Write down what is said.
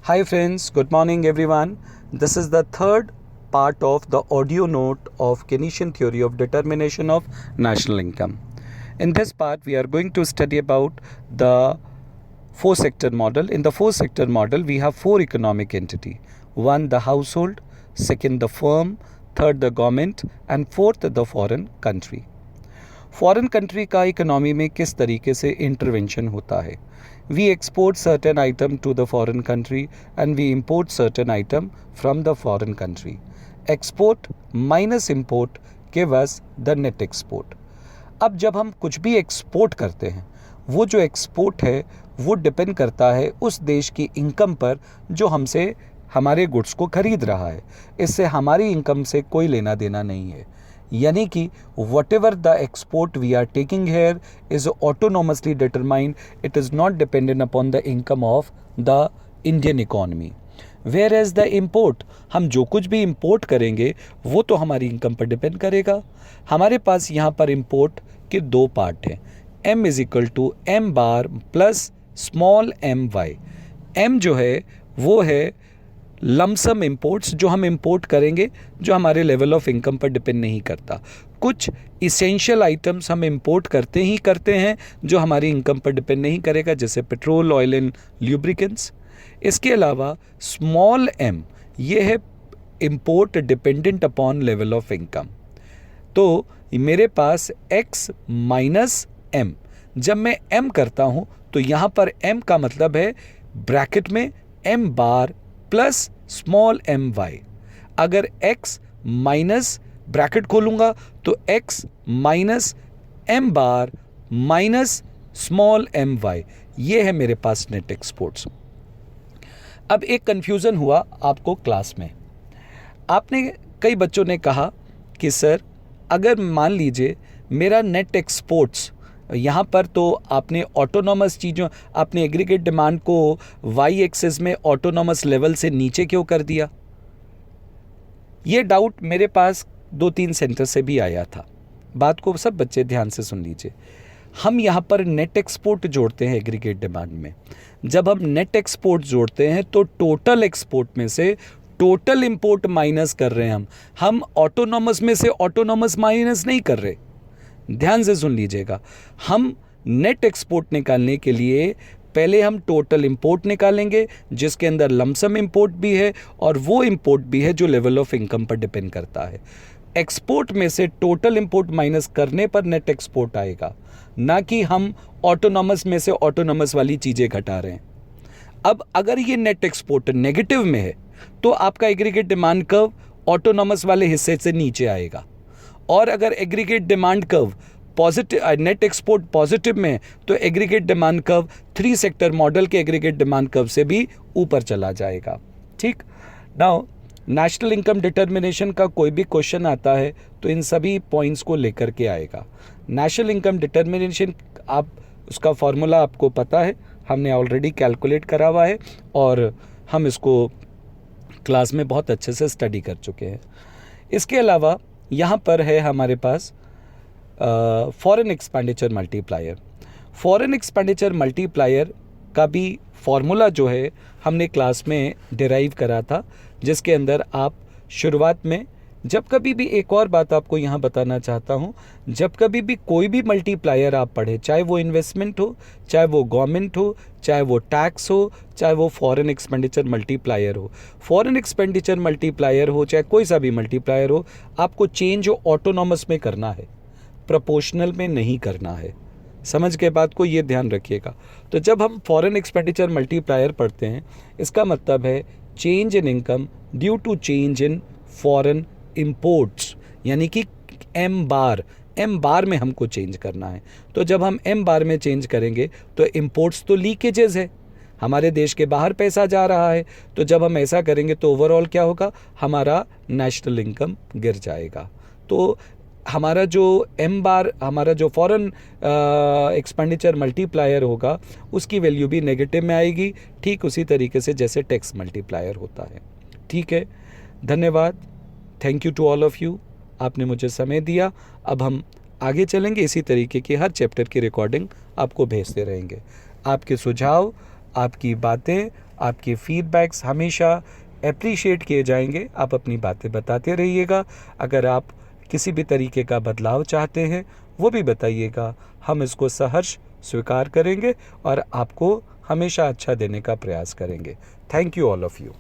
Hi friends, good morning everyone. This is the third part of the audio note of Keynesian theory of determination of national income. In this part, we are going to study about the four sector model. In the four sector model, we have four economic entity. One, the household, second, the firm, third, the government, and fourth, the foreign country. Foreign country का economy में किस तरीके से intervention होता है. We export certain item to the foreign country and we import certain item from the foreign country. Export minus import give us the net export. अब जब हम कुछ भी एक्सपोर्ट करते हैं, वो जो एक्सपोर्ट है वो डिपेंड करता है उस देश की इनकम पर जो हमसे हमारे गुड्स को खरीद रहा है. इससे हमारी इनकम से कोई लेना देना नहीं है. यानी कि whatever the export we are taking here is autonomously determined. It is not dependent upon the income of the Indian economy. Whereas the import, हम जो कुछ भी इम्पोर्ट करेंगे वो तो हमारी इनकम पर डिपेंड करेगा. हमारे पास यहाँ पर इम्पोर्ट के दो पार्ट हैं. m is equal to M bar plus small M Y. m जो है वो है लमसम इंपोर्ट्स जो हम इंपोर्ट करेंगे, जो हमारे लेवल ऑफ इनकम पर डिपेंड नहीं करता. कुछ इसेंशियल आइटम्स हम इंपोर्ट करते ही करते हैं जो हमारी इनकम पर डिपेंड नहीं करेगा, जैसे पेट्रोल, ऑयल एंड ल्यूब्रिकेंट्स. इसके अलावा स्मॉल एम ये है import dependent upon level of income. तो मेरे पास x माइनस एम, जब मैं m करता हूँ तो यहाँ पर m का मतलब है ब्रैकेट में m बार प्लस स्मॉल एम वाई. अगर x माइनस ब्रैकेट खोलूंगा तो x माइनस एम बार माइनस स्मॉल एम वाई, ये है मेरे पास नेट एक्सपोर्ट्स. अब एक कंफ्यूजन हुआ आपको क्लास में. आपने कई बच्चों ने कहा कि सर अगर मान लीजिए मेरा नेट एक्सपोर्ट्स, यहाँ पर तो आपने ऑटोनॉमस चीज़ों, आपने एग्रीगेट डिमांड को वाई एक्सिस में ऑटोनॉमस लेवल से नीचे क्यों कर दिया. ये डाउट मेरे पास 2-3 सेंटर से भी आया था. बात को सब बच्चे ध्यान से सुन लीजिए. हम यहाँ पर नेट एक्सपोर्ट जोड़ते हैं एग्रीगेट डिमांड में. जब हम नेट एक्सपोर्ट जोड़ते हैं तो टोटल एक्सपोर्ट में से टोटल इंपोर्ट माइनस कर रहे हैं. हम ऑटोनॉमस में से ऑटोनॉमस माइनस नहीं कर रहे. ध्यान से सुन लीजिएगा. हम नेट एक्सपोर्ट निकालने के लिए पहले हम टोटल इंपोर्ट निकालेंगे जिसके अंदर लमसम इंपोर्ट भी है और वो इंपोर्ट भी है जो लेवल ऑफ इनकम पर डिपेंड करता है. एक्सपोर्ट में से टोटल इंपोर्ट माइनस करने पर नेट एक्सपोर्ट आएगा, ना कि हम ऑटोनॉमस में से ऑटोनॉमस वाली चीज़ें घटा रहे हैं. अब अगर ये नेट एक्सपोर्ट नेगेटिव में है तो आपका एग्रीगेट डिमांड कर्व ऑटोनॉमस वाले हिस्से से नीचे आएगा. और अगर aggregate demand curve positive, net export positive में तो aggregate demand curve 3 sector model के एग्रीगेट डिमांड कर्व से भी ऊपर चला जाएगा. ठीक. नाउ नेशनल इनकम डिटर्मिनेशन का कोई भी क्वेश्चन आता है तो इन सभी पॉइंट्स को लेकर के आएगा. नेशनल इनकम डिटर्मिनेशन, आप उसका फॉर्मूला आपको पता है, हमने ऑलरेडी कैलकुलेट करा हुआ है और हम इसको क्लास में बहुत अच्छे से स्टडी कर चुके हैं. इसके अलावा यहाँ पर है हमारे पास foreign expenditure multiplier. Foreign expenditure multiplier का भी फॉर्मूला जो है हमने क्लास में डिराइव करा था, जिसके अंदर आप शुरुआत में जब कभी भी, एक और बात आपको यहाँ बताना चाहता हूँ, जब कभी भी कोई भी मल्टीप्लायर आप पढ़े, चाहे वो इन्वेस्टमेंट हो, चाहे वो गवर्नमेंट हो, चाहे वो टैक्स हो, चाहे वो फॉरेन एक्सपेंडिचर मल्टीप्लायर हो, फॉरेन एक्सपेंडिचर मल्टीप्लायर हो चाहे कोई सा भी मल्टीप्लायर हो, आपको चेंज ऑटोनॉमस में करना है, प्रोपोर्शनल में नहीं करना है. समझ के बात को ये ध्यान रखिएगा. तो जब हम फॉरेन एक्सपेंडिचर मल्टीप्लायर पढ़ते हैं, इसका मतलब है change in income due to change in foreign imports, यानी कि एम बार में हमको चेंज करना है. तो जब हम एम बार में चेंज करेंगे तो इंपोर्ट्स तो लीकेजेस है, हमारे देश के बाहर पैसा जा रहा है. तो जब हम ऐसा करेंगे तो ओवरऑल क्या होगा, हमारा नेशनल इनकम गिर जाएगा. तो हमारा जो एम बार, हमारा जो फॉरेन एक्सपेंडिचर मल्टीप्लायर होगा उसकी वैल्यू भी नेगेटिव में आएगी, ठीक उसी तरीके से जैसे टैक्स मल्टीप्लायर होता है. ठीक है, धन्यवाद. Thank you to all of you. आपने मुझे समय दिया. अब हम आगे चलेंगे, इसी तरीके की हर चैप्टर की रिकॉर्डिंग आपको भेजते रहेंगे. आपके सुझाव, आपकी बातें, आपके फीडबैक्स हमेशा एप्रिशिएट किए जाएंगे। आप अपनी बातें बताते रहिएगा। अगर आप किसी भी तरीके का बदलाव चाहते हैं वो भी बताइएगा। हम इसको सहर्ष स्वीकार करेंगे और आपको हमेशा अच्छा देने का प्रयास करेंगे। Thank you all of you.